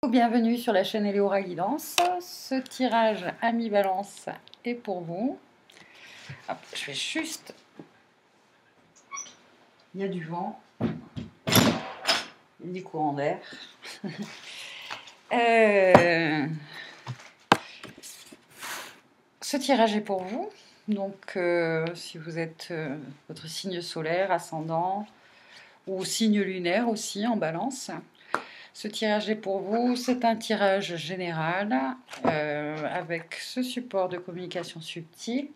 Bienvenue sur la chaîne Eleora Guidance. Ce tirage à mi-balance est pour vous. Hop, je vais juste... Il y a du vent, il y a du courant d'air. Ce tirage est pour vous. Donc, si vous êtes votre signe solaire, ascendant, ou signe lunaire aussi en balance, ce tirage est pour vous. C'est un tirage général avec ce support de communication subtile,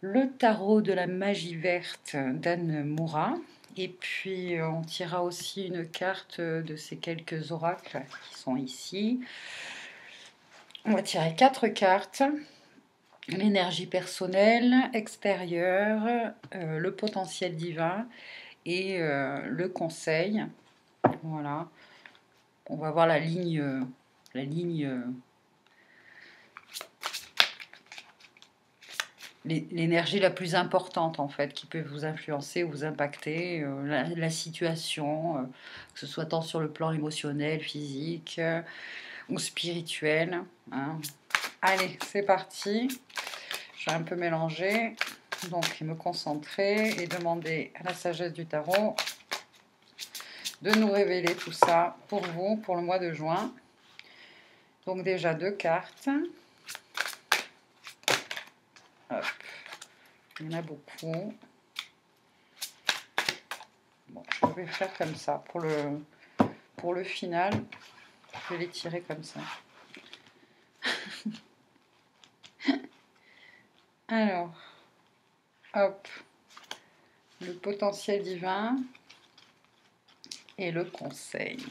le tarot de la magie verte d'Anne Moura. Et puis on tirera aussi une carte de ces quelques oracles qui sont ici. On va tirer 4 cartes. L'énergie personnelle, extérieure, le potentiel divin et le conseil. Voilà. On va voir l'énergie la plus importante en fait qui peut vous influencer, vous impacter, la situation, que ce soit tant sur le plan émotionnel, physique ou spirituel. Hein. Allez, c'est parti. Je vais un peu mélanger, donc me concentrer et demander à la sagesse du tarot de nous révéler tout ça pour vous, pour le mois de juin. Donc déjà 2 cartes. Hop. Il y en a beaucoup. Bon, je vais faire comme ça. Pour le final, je vais les tirer comme ça. Alors, hop. Le potentiel divin et le conseil.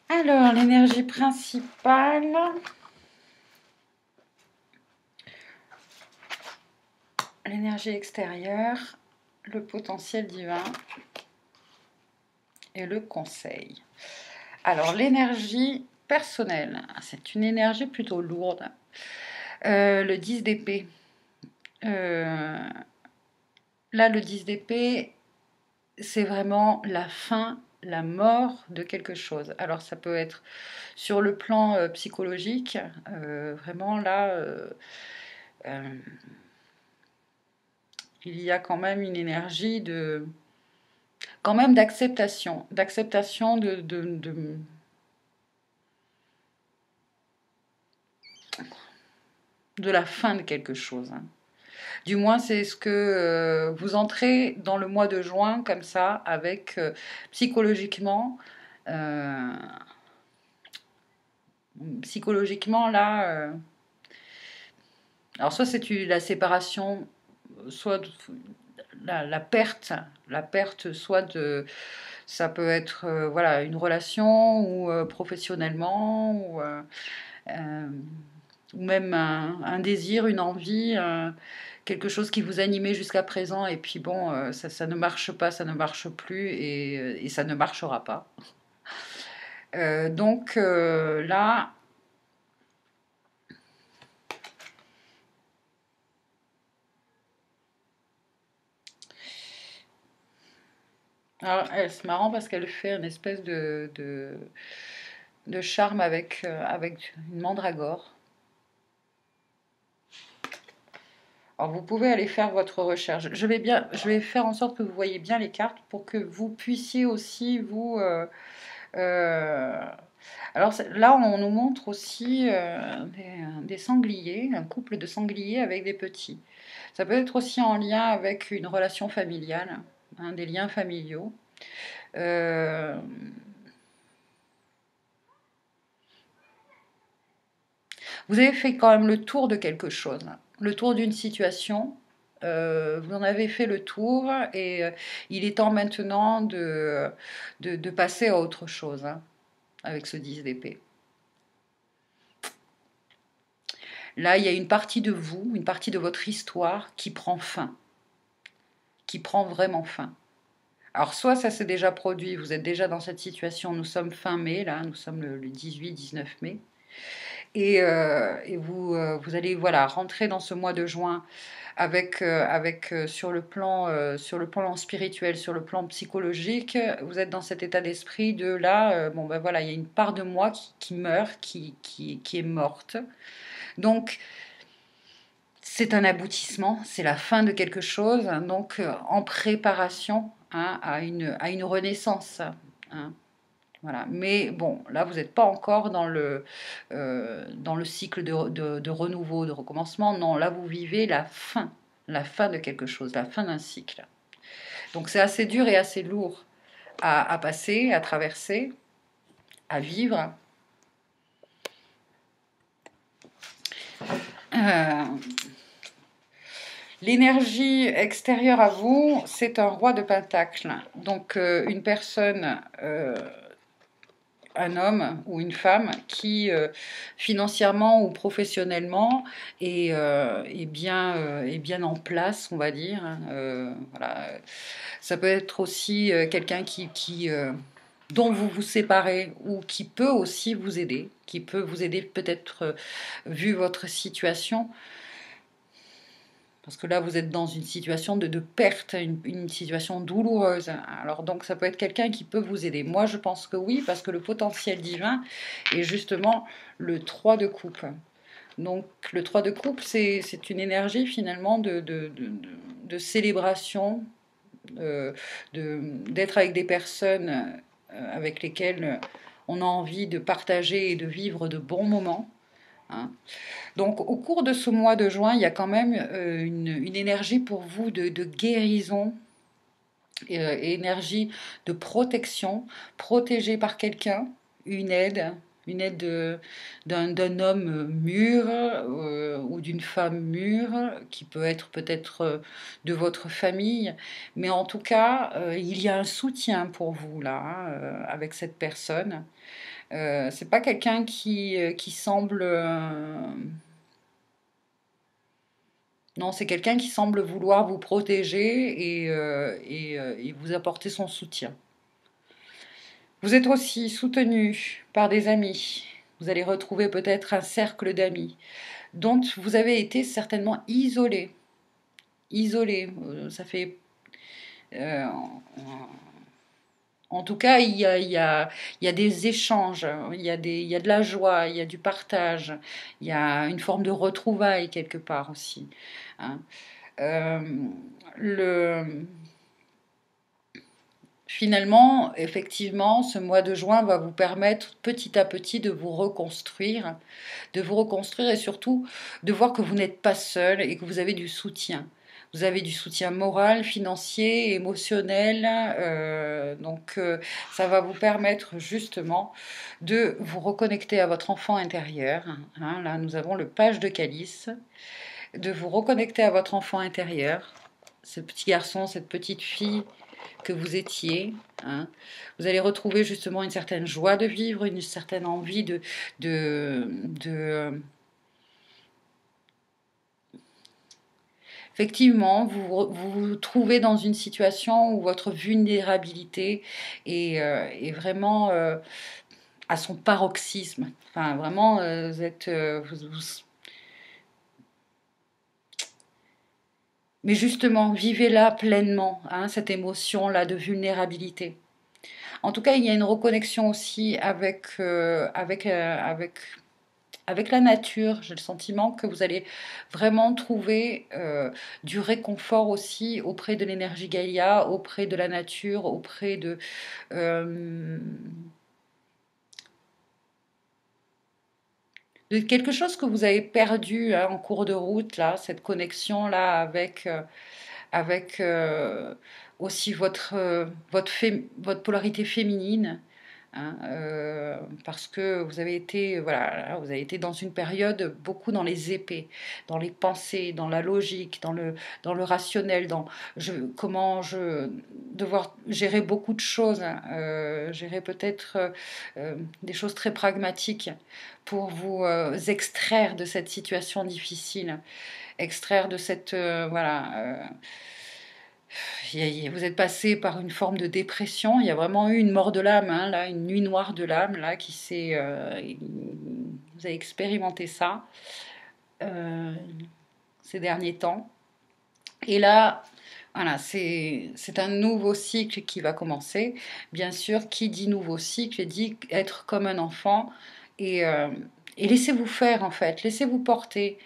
Alors, l'énergie principale. L'énergie extérieure, le potentiel divin et le conseil. Alors, l'énergie personnelle, c'est une énergie plutôt lourde. Le 10 d'épée. Là, le 10 d'épée, c'est vraiment la fin, la mort de quelque chose. Alors, ça peut être sur le plan psychologique, vraiment là... il y a quand même une énergie de d'acceptation de la fin de quelque chose. Hein. Du moins, c'est ce que vous entrez dans le mois de juin comme ça, avec psychologiquement là. Alors soit c'est la séparation, soit la perte, soit de, ça peut être voilà une relation ou professionnellement ou même un désir, une envie, quelque chose qui vous animait jusqu'à présent et puis bon ça ne marche pas, ça ne marche plus et ça ne marchera pas. Donc là. Alors, c'est marrant parce qu'elle fait une espèce de charme avec une mandragore. Alors, vous pouvez aller faire votre recherche. Je vais faire en sorte que vous voyez bien les cartes pour que vous puissiez aussi vous... alors là, on nous montre aussi des sangliers, un couple de sangliers avec des petits. Ça peut être aussi en lien avec une relation familiale, hein, des liens familiaux. Vous avez fait quand même le tour de quelque chose, le tour d'une situation. Vous en avez fait le tour et il est temps maintenant de passer à autre chose hein, avec ce 10 d'épée. Là, il y a une partie de vous, une partie de votre histoire qui prend fin, qui prend vraiment fin. Alors, soit ça s'est déjà produit, vous êtes déjà dans cette situation, nous sommes fin mai, là, nous sommes le 18-19 mai, Et vous allez voilà, rentrer dans ce mois de juin sur le plan spirituel, sur le plan psychologique, vous êtes dans cet état d'esprit de là, bon ben voilà, il y a une part de moi qui meurt, qui est morte. Donc, c'est un aboutissement, c'est la fin de quelque chose, hein, donc en préparation, hein, à une renaissance. Hein. Voilà. Mais bon, là, vous n'êtes pas encore dans le cycle de renouveau, de recommencement. Non, là, vous vivez la fin de quelque chose, la fin d'un cycle. Donc, c'est assez dur et assez lourd à passer, à traverser, à vivre. Euh, L'énergie extérieure à vous, c'est un roi de Pentacle. Donc, une personne un homme ou une femme qui, financièrement ou professionnellement, est bien en place, on va dire. Hein. Voilà. Ça peut être aussi quelqu'un dont vous vous séparez ou qui peut aussi vous aider, qui peut vous aider peut-être vu votre situation. Parce que là, vous êtes dans une situation de perte, une situation douloureuse. Alors donc, ça peut être quelqu'un qui peut vous aider. Moi, je pense que oui, parce que le potentiel divin est justement le 3 de coupe. Donc, le 3 de coupe, c'est une énergie finalement de célébration, d'être avec des personnes avec lesquelles on a envie de partager et de vivre de bons moments. Hein. Donc, au cours de ce mois de juin, il y a quand même une énergie pour vous de guérison, énergie de protection, protégé par quelqu'un, une aide d'un homme mûr ou d'une femme mûre, qui peut être peut-être de votre famille, mais en tout cas, il y a un soutien pour vous là, hein, avec cette personne. C'est pas quelqu'un qui semble non, c'est quelqu'un qui semble vouloir vous protéger et vous apporter son soutien. Vous êtes aussi soutenu par des amis. Vous allez retrouver peut-être un cercle d'amis dont vous avez été certainement isolé. Isolé, ça fait... euh, en tout cas, il y a des échanges, il y a de la joie, il y a du partage, il y a une forme de retrouvaille quelque part aussi. Hein. Euh, le, Finalement, effectivement, ce mois de juin va vous permettre petit à petit de vous reconstruire et surtout de voir que vous n'êtes pas seul et que vous avez du soutien. Vous avez du soutien moral, financier, émotionnel. Ça va vous permettre justement de vous reconnecter à votre enfant intérieur. Hein, là, nous avons le page de calice. De vous reconnecter à votre enfant intérieur, ce petit garçon, cette petite fille que vous étiez. Hein. Vous allez retrouver justement une certaine joie de vivre, une certaine envie de effectivement, vous trouvez dans une situation où votre vulnérabilité est vraiment à son paroxysme. Enfin, vraiment, vous êtes, mais justement, vivez-la pleinement, hein, cette émotion-là de vulnérabilité. En tout cas, il y a une reconnexion aussi avec la nature. J'ai le sentiment que vous allez vraiment trouver du réconfort aussi auprès de l'énergie Gaïa, auprès de la nature, auprès euh, de quelque chose que vous avez perdu hein, en cours de route, là, cette connexion-là avec aussi votre polarité féminine. Hein, parce que vous avez été, voilà, vous avez été dans une période beaucoup dans les épées, dans les pensées, dans la logique, dans le rationnel, comment je devoir gérer beaucoup de choses, hein, gérer peut-être des choses très pragmatiques pour vous extraire de cette situation difficile, extraire de cette voilà. Vous êtes passé par une forme de dépression. Il y a vraiment eu une mort de l'âme, hein, là, une nuit noire de l'âme, là, qui s'est. Vous avez expérimenté ça ces derniers temps. Et là, voilà, c'est un nouveau cycle qui va commencer. Bien sûr, qui dit nouveau cycle dit être comme un enfant et laissez-vous faire en fait, laissez-vous porter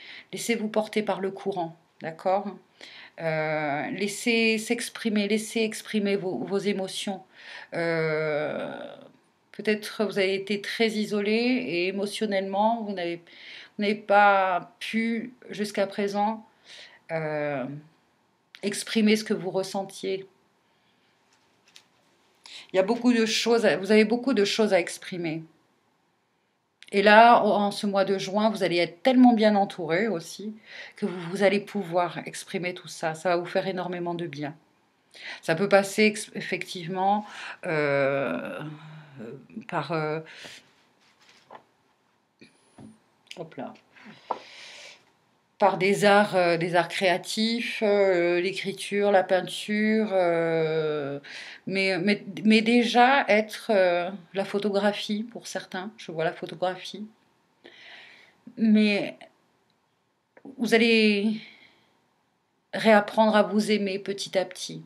par le courant, d'accord? Laissez s'exprimer, laissez exprimer vos émotions. Euh, Peut-être vous avez été très isolé et émotionnellement, vous n'avez pas pu jusqu'à présent euh, exprimer ce que vous ressentiez. Il y a beaucoup de choses, vous avez beaucoup de choses à exprimer. Et là, en ce mois de juin, vous allez être tellement bien entouré aussi que vous allez pouvoir exprimer tout ça. Ça va vous faire énormément de bien. Ça peut passer effectivement par hop là, par des arts créatifs, l'écriture, la peinture, mais déjà être la photographie pour certains. Je vois la photographie, mais vous allez réapprendre à vous aimer petit à petit.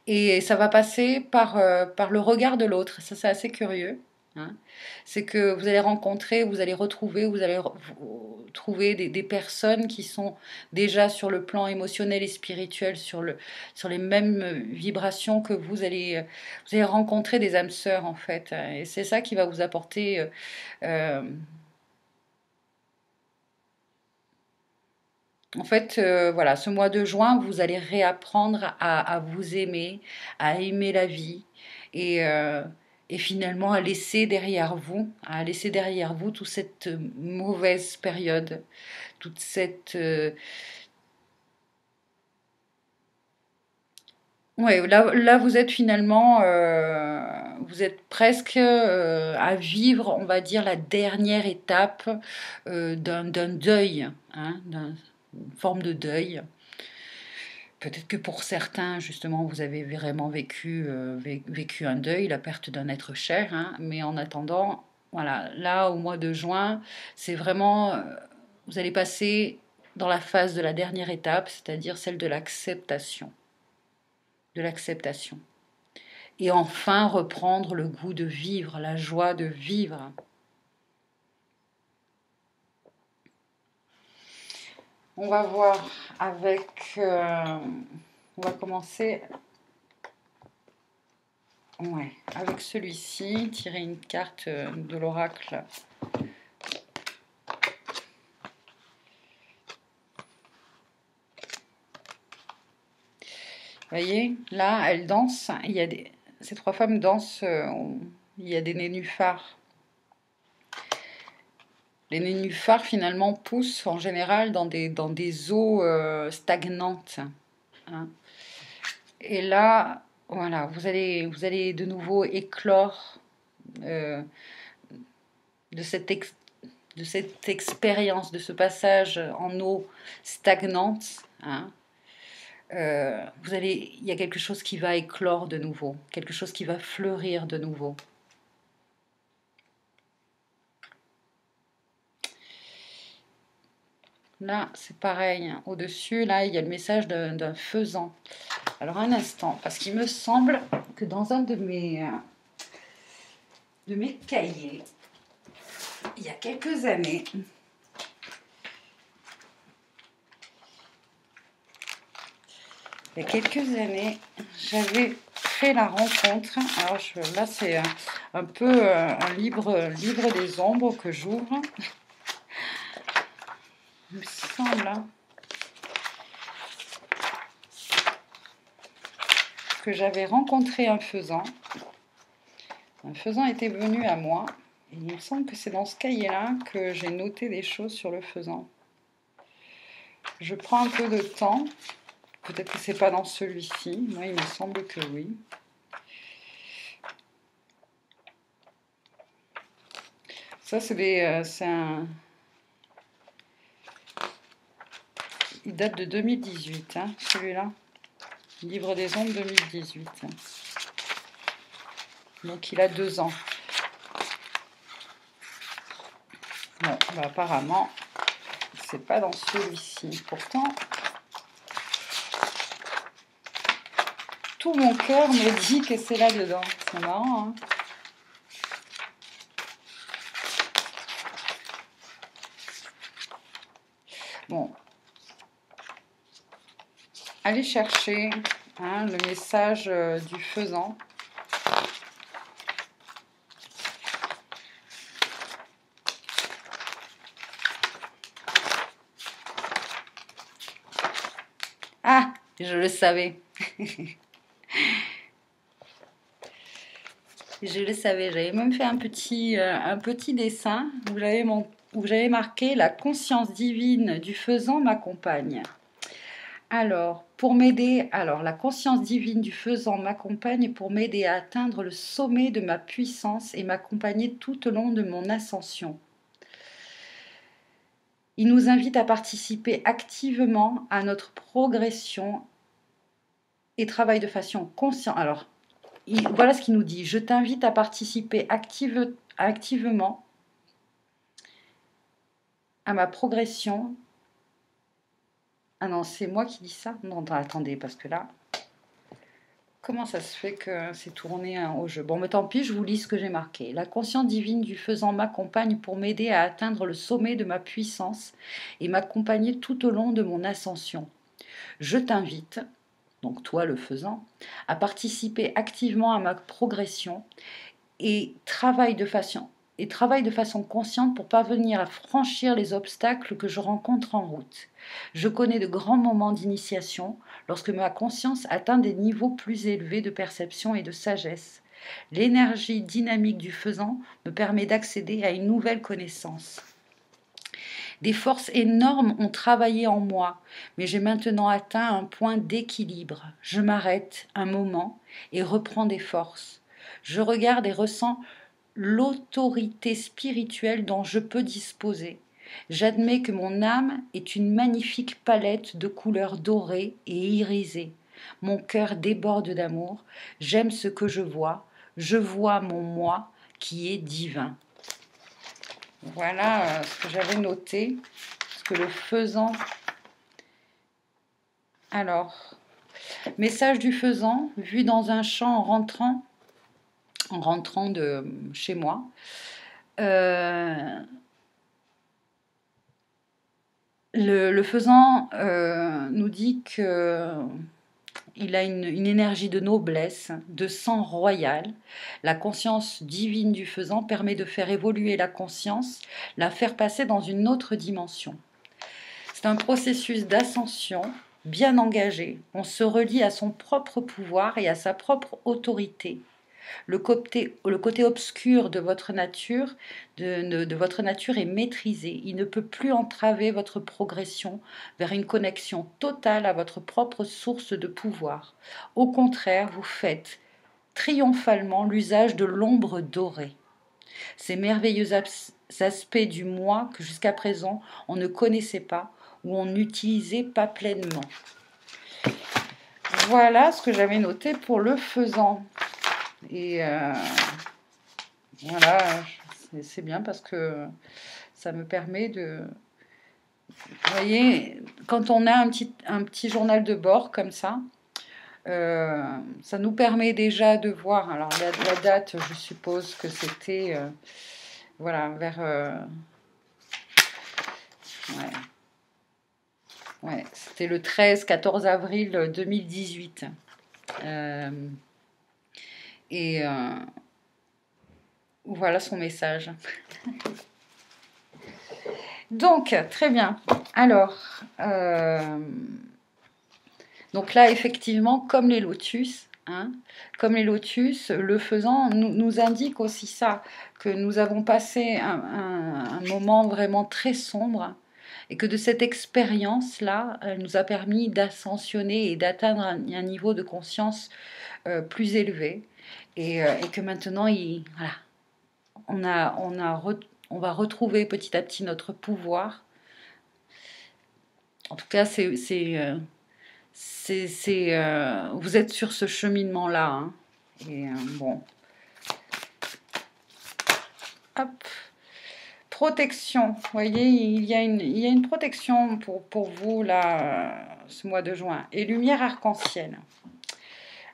Et ça va passer par le regard de l'autre. Ça, c'est assez curieux. Hein. C'est que vous allez rencontrer, vous allez retrouver, vous allez trouver des personnes qui sont déjà sur le plan émotionnel et spirituel, sur les mêmes vibrations que vous allez rencontrer des âmes sœurs en fait. Et c'est ça qui va vous apporter en fait, voilà, ce mois de juin, vous allez réapprendre à vous aimer, à aimer la vie et, euh, et finalement à laisser derrière vous toute cette mauvaise période, toute cette... Ouais, là, vous êtes finalement, vous êtes presque à vivre, on va dire, la dernière étape d'un deuil, hein, d'une forme de deuil. Peut-être que pour certains, justement, vous avez vraiment vécu un deuil, la perte d'un être cher, hein, mais en attendant, voilà, là, au mois de juin, c'est vraiment, vous allez passer dans la phase de la dernière étape, c'est-à-dire celle de l'acceptation. De l'acceptation. Et enfin reprendre le goût de vivre, la joie de vivre. On va voir avec... on va commencer avec celui-ci, tirer une carte de l'oracle. Vous voyez, là, elles dansent. Ces trois femmes dansent. Il y a des nénuphars. Les nénuphars, finalement, poussent en général dans des eaux stagnantes. Hein. Et là, voilà, vous allez de nouveau éclore euh, de cette expérience, de ce passage en eau stagnante. Hein. Il y a quelque chose qui va éclore de nouveau, quelque chose qui va fleurir de nouveau. Là, c'est pareil. Hein. Au-dessus, là, il y a le message d'un faisan. Alors, un instant, parce qu'il me semble que dans un de mes cahiers, il y a quelques années, j'avais fait la rencontre. Alors, là, c'est un peu un livre des ombres que j'ouvre. Il me semble hein, que j'avais rencontré un faisan. Un faisan était venu à moi. Et il me semble que c'est dans ce cahier-là que j'ai noté des choses sur le faisan. Je prends un peu de temps. Peut-être que c'est pas dans celui-ci. Moi, il me semble que oui. Ça, c'est un... Il date de 2018, hein, celui-là. Livre des ombres 2018. Donc, il a 2 ans. Bon, bah, apparemment, c'est pas dans celui-ci. Pourtant, tout mon cœur me dit que c'est là-dedans. C'est marrant, hein? Bon. Allez chercher hein, le message du faisan. Ah, je le savais. Je le savais, j'avais même fait un petit dessin où j'avais marqué « La conscience divine du faisan m'accompagne ». Alors, la conscience divine du faisan m'accompagne pour m'aider à atteindre le sommet de ma puissance et m'accompagner tout au long de mon ascension. Il nous invite à participer activement à notre progression et travaille de façon consciente. Alors, voilà ce qu'il nous dit. Je t'invite à participer activement à ma progression. Ah non, c'est moi qui dis ça? Non, attendez, parce que là, comment ça se fait que c'est tourné au jeu? Bon, mais tant pis, je vous lis ce que j'ai marqué. La conscience divine du faisan m'accompagne pour m'aider à atteindre le sommet de ma puissance et m'accompagner tout au long de mon ascension. Je t'invite, donc toi le faisan, à participer activement à ma progression et travaille de façon consciente pour parvenir à franchir les obstacles que je rencontre en route. Je connais de grands moments d'initiation lorsque ma conscience atteint des niveaux plus élevés de perception et de sagesse. L'énergie dynamique du faisan me permet d'accéder à une nouvelle connaissance. Des forces énormes ont travaillé en moi, mais j'ai maintenant atteint un point d'équilibre. Je m'arrête un moment et reprends des forces. Je regarde et ressens l'autorité spirituelle dont je peux disposer. J'admets que mon âme est une magnifique palette de couleurs dorées et irisées. Mon cœur déborde d'amour. J'aime ce que je vois. Je vois mon moi qui est divin. Voilà ce que j'avais noté. Ce que le faisan... Alors, message du faisan, vu dans un champ en rentrant de chez moi. Le faisan nous dit que il a une énergie de noblesse, de sang royal. La conscience divine du faisan permet de faire évoluer la conscience, la faire passer dans une autre dimension. C'est un processus d'ascension bien engagé. On se relie à son propre pouvoir et à sa propre autorité. Le côté obscur de votre nature est maîtrisé. Il ne peut plus entraver votre progression vers une connexion totale à votre propre source de pouvoir. Au contraire, vous faites triomphalement l'usage de l'ombre dorée. Ces merveilleux aspects du moi que jusqu'à présent on ne connaissait pas ou on n'utilisait pas pleinement. Voilà ce que j'avais noté pour le faisan. Et voilà, c'est bien parce que ça me permet de... Vous voyez, quand on a un petit journal de bord comme ça nous permet déjà de voir... Alors la date, je suppose que c'était... voilà, vers... ouais, c'était le 13-14 avril 2018. Et voilà son message. Donc, très bien. Alors, donc là, effectivement, comme les lotus, le faisan nous indique aussi ça, que nous avons passé un moment vraiment très sombre et que de cette expérience-là, elle nous a permis d'ascensionner et d'atteindre un niveau de conscience plus élevé. Et que maintenant, voilà, on va retrouver petit à petit notre pouvoir. En tout cas, vous êtes sur ce cheminement-là. Hein. Et bon. Hop. protection. Vous voyez, il y a une protection pour vous, là, ce mois de juin. Et lumière arc-en-ciel.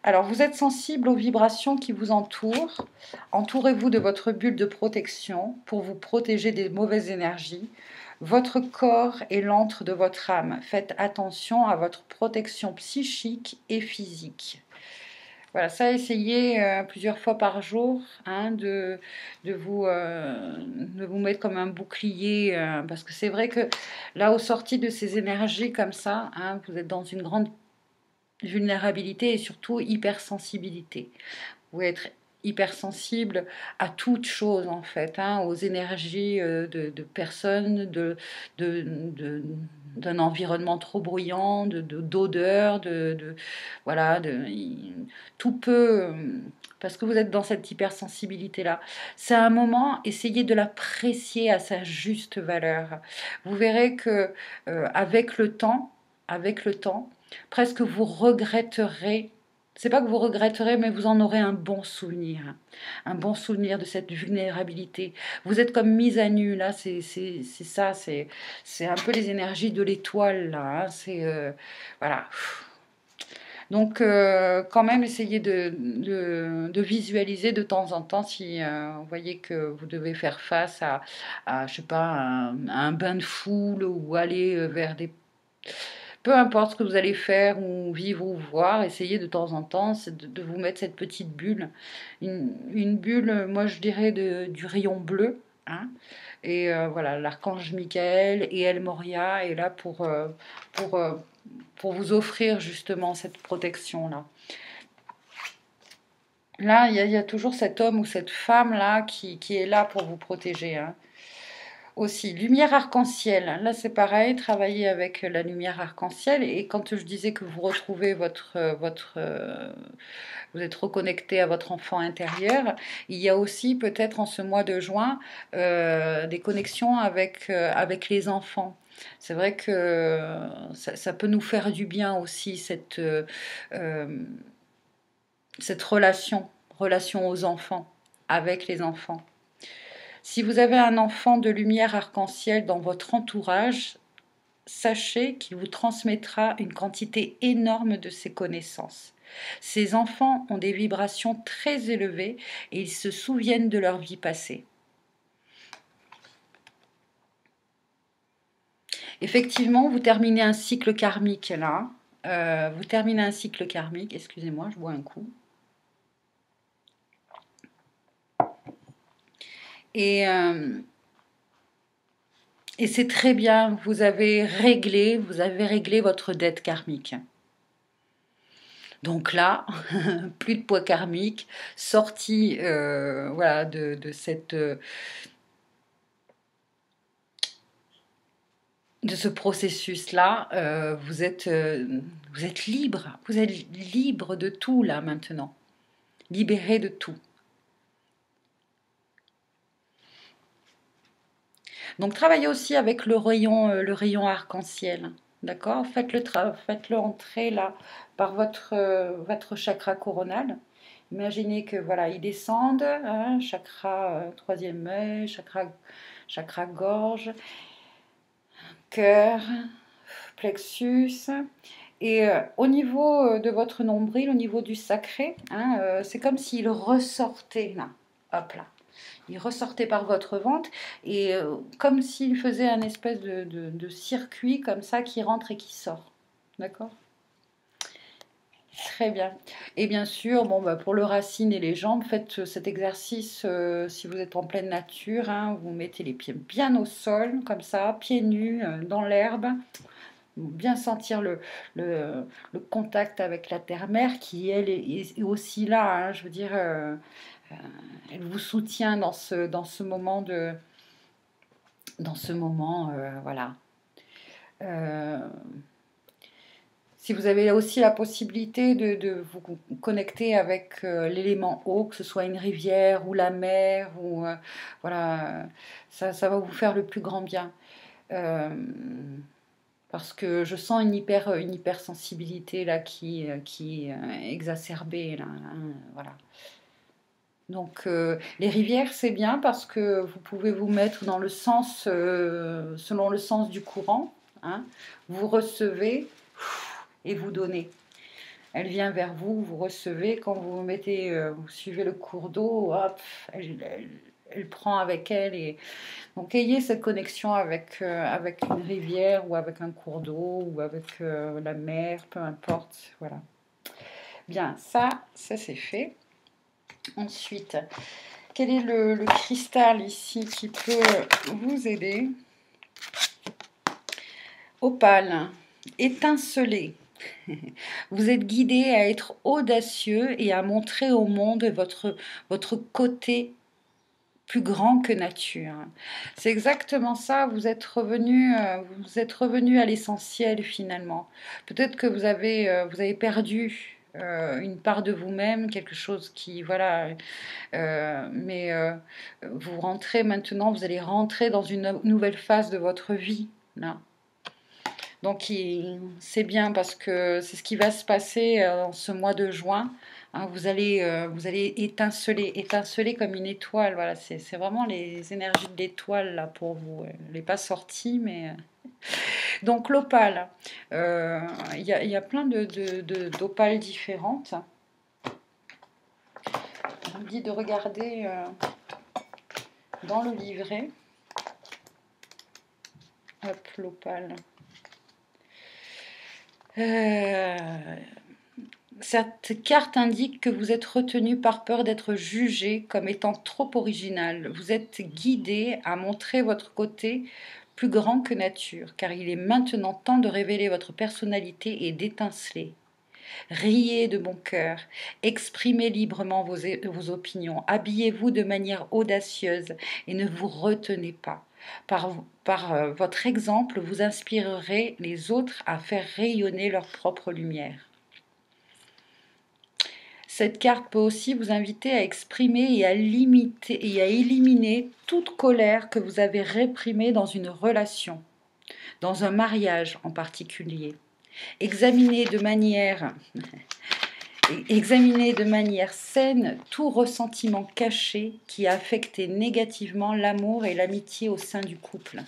Alors, vous êtes sensible aux vibrations qui vous entourent. Entourez-vous de votre bulle de protection pour vous protéger des mauvaises énergies. Votre corps est l'antre de votre âme. Faites attention à votre protection psychique et physique. Voilà, ça, essayez plusieurs fois par jour hein, de vous mettre comme un bouclier. Parce que c'est vrai que là, au sorti de ces énergies comme ça, hein, vous êtes dans une grande vulnérabilité et surtout hypersensibilité. Vous pouvez être hypersensible à toute chose en fait, hein, aux énergies de personnes, d'un environnement trop bruyant, d'odeurs, voilà, tout peut, parce que vous êtes dans cette hypersensibilité-là. C'est un moment, essayez de l'apprécier à sa juste valeur. Vous verrez que avec le temps, presque vous regretterez. C'est pas que vous regretterez, mais vous en aurez un bon souvenir. Un bon souvenir de cette vulnérabilité. Vous êtes comme mise à nu, là, c'est ça, c'est un peu les énergies de l'étoile, là. Hein, voilà. Donc, quand même, essayez de visualiser de temps en temps si vous voyez que vous devez faire face je sais pas, à un bain de foule ou aller vers des... Peu importe ce que vous allez faire ou vivre ou voir, essayez de temps en temps de vous mettre cette petite bulle. Une bulle, moi je dirais du rayon bleu. Hein. Et voilà, l'archange Michael et El Moria est là pour, euh, pour vous offrir justement cette protection-là. Là, il y a toujours cet homme ou cette femme-là qui est là pour vous protéger. Hein. Aussi, lumière arc-en-ciel. Là, c'est pareil, travailler avec la lumière arc-en-ciel. Et quand je disais que vous retrouvez vous êtes reconnecté à votre enfant intérieur, il y a aussi peut-être en ce mois de juin des connexions avec les enfants. C'est vrai que ça peut nous faire du bien aussi, cette relation aux enfants, avec les enfants. Si vous avez un enfant de lumière arc-en-ciel dans votre entourage, sachez qu'il vous transmettra une quantité énorme de ses connaissances. Ces enfants ont des vibrations très élevées et ils se souviennent de leur vie passée. Effectivement, vous terminez un cycle karmique là. Vous terminez un cycle karmique. Excusez-moi, je bois un coup. Et c'est très bien, vous avez réglé votre dette karmique. Donc là, plus de poids karmique, sorti voilà, de ce processus-là, vous êtes libre. Vous êtes libre de tout là maintenant. Libéré de tout. Donc travaillez aussi avec le rayon arc-en-ciel. D'accord. Faites-le entrer là par votre chakra coronal. Imaginez que voilà, ils descendent, hein, chakra troisième œil, chakra gorge, cœur, plexus. Et au niveau de votre nombril, au niveau du sacré, hein, c'est comme s'il ressortait là. Hop là. Il ressortait par votre ventre et comme s'il faisait un espèce de circuit comme ça qui rentre et qui sort. D'accord? Très bien. Et bien sûr, bon, bah, pour le racine et les jambes, faites cet exercice si vous êtes en pleine nature. Hein, vous mettez les pieds bien au sol, comme ça, pieds nus, dans l'herbe. Bien sentir le contact avec la terre-mère qui, elle, est aussi là. Hein, je veux dire, elle vous soutient dans ce moment voilà. Si vous avez aussi la possibilité de vous connecter avec l'élément eau, que ce soit une rivière ou la mer, ou voilà, ça va vous faire le plus grand bien. Parce que je sens une hypersensibilité là qui est exacerbée là, hein, voilà. Donc, les rivières, c'est bien parce que vous pouvez vous mettre dans le sens, selon le sens du courant, hein. Vous recevez et vous donnez. Elle vient vers vous, vous recevez. Quand vous mettez, vous suivez le cours d'eau, hop, elle prend avec elle. Et donc, ayez cette connexion avec une rivière ou avec un cours d'eau ou avec la mer, peu importe. Voilà. Bien, ça c'est fait. Ensuite, quel est le cristal ici qui peut vous aider? Opale, étincelé. Vous êtes guidé à être audacieux et à montrer au monde votre côté plus grand que nature. C'est exactement ça, vous êtes revenu à l'essentiel finalement. Peut-être que vous avez perdu une part de vous-même, quelque chose qui, voilà, mais vous rentrez maintenant, vous allez rentrer dans une nouvelle phase de votre vie, là. Donc c'est bien parce que c'est ce qui va se passer en ce mois de juin. Hein, vous allez étinceler, étinceler comme une étoile. Voilà, c'est vraiment les énergies de l'étoile là pour vous. Elle n'est pas sortie, mais donc l'opale. Il y a plein d'opales différentes. Je vous dis de regarder dans le livret. Hop, l'opale. Cette carte indique que vous êtes retenu par peur d'être jugé comme étant trop original. Vous êtes guidé à montrer votre côté plus grand que nature, car il est maintenant temps de révéler votre personnalité et d'étinceler. Riez de bon cœur, exprimez librement vos opinions, habillez-vous de manière audacieuse et ne vous retenez pas. Par votre exemple, vous inspirerez les autres à faire rayonner leur propre lumière. Cette carte peut aussi vous inviter à exprimer et à éliminer toute colère que vous avez réprimée dans une relation, dans un mariage en particulier. Examinez de manière saine tout ressentiment caché qui a affecté négativement l'amour et l'amitié au sein du couple.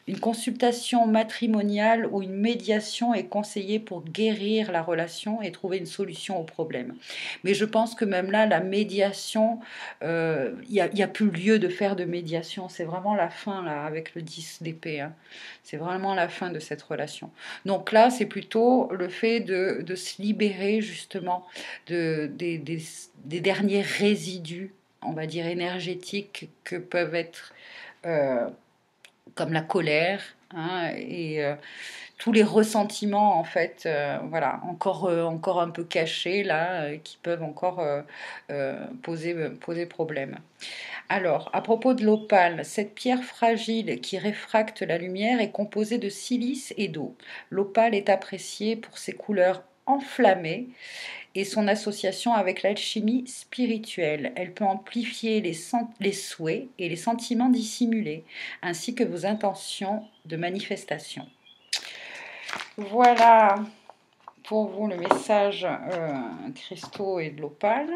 Une consultation matrimoniale ou une médiation est conseillée pour guérir la relation et trouver une solution au problème. Mais je pense que même là, la médiation, il n'y a plus lieu de faire de médiation. C'est vraiment la fin, là, avec le 10 d'épée. Hein. C'est vraiment la fin de cette relation. Donc là, c'est plutôt le fait de se libérer, justement, des derniers résidus, on va dire, énergétiques que peuvent être... comme la colère, hein, et tous les ressentiments en fait, voilà, encore un peu cachés là, qui peuvent encore poser problème. Alors, à propos de l'opale, cette pierre fragile qui réfracte la lumière est composée de silice et d'eau. L'opale est appréciée pour ses couleurs enflammées et son association avec l'alchimie spirituelle. Elle peut amplifier les souhaits et les sentiments dissimulés, ainsi que vos intentions de manifestation. Voilà pour vous le message cristaux et de l'opale.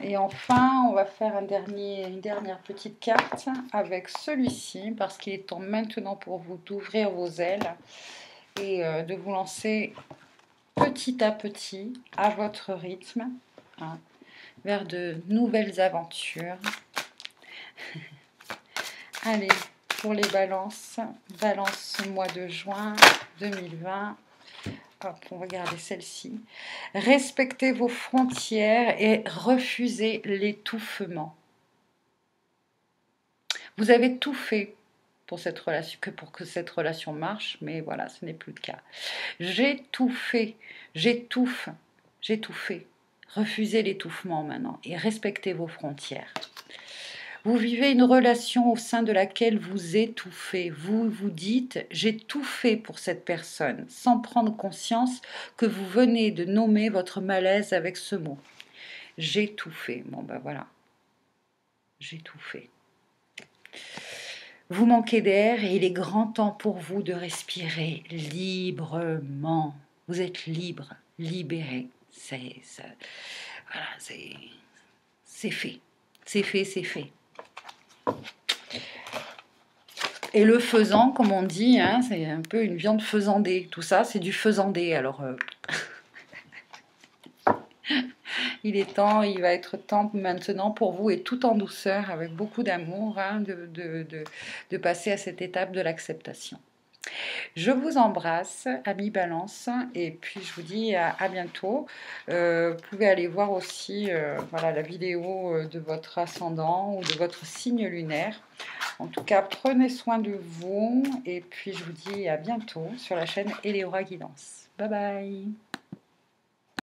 Et enfin, on va faire une dernière petite carte avec celui-ci, parce qu'il est temps maintenant pour vous d'ouvrir vos ailes et de vous lancer petit à petit, à votre rythme, hein, vers de nouvelles aventures. Allez, pour les balances, balance mois de juin 2020. Hop, on va regarder celle-ci. Respectez vos frontières et refusez l'étouffement. Vous avez tout fait pour cette relation, pour que cette relation marche, mais voilà, ce n'est plus le cas. J'ai tout fait, j'étouffe, j'ai tout fait. Refusez l'étouffement maintenant et respectez vos frontières. Vous vivez une relation au sein de laquelle vous étouffez. Vous vous dites « j'ai tout fait pour cette personne » sans prendre conscience que vous venez de nommer votre malaise avec ce mot. J'ai tout fait. Bon ben voilà, j'ai tout fait. Vous manquez d'air et il est grand temps pour vous de respirer librement. Vous êtes libre, libéré. Voilà, c'est fait. C'est fait, c'est fait. Et le faisan, comme on dit, hein, c'est un peu une viande faisandée. Tout ça, c'est du faisandé. Alors, il va être temps maintenant pour vous, et tout en douceur, avec beaucoup d'amour, hein, de passer à cette étape de l'acceptation. Je vous embrasse, amis Balance, et puis je vous dis à bientôt. Vous pouvez aller voir aussi voilà, la vidéo de votre ascendant ou de votre signe lunaire. En tout cas, prenez soin de vous, et puis je vous dis à bientôt sur la chaîne Eleora Guidance. Bye bye.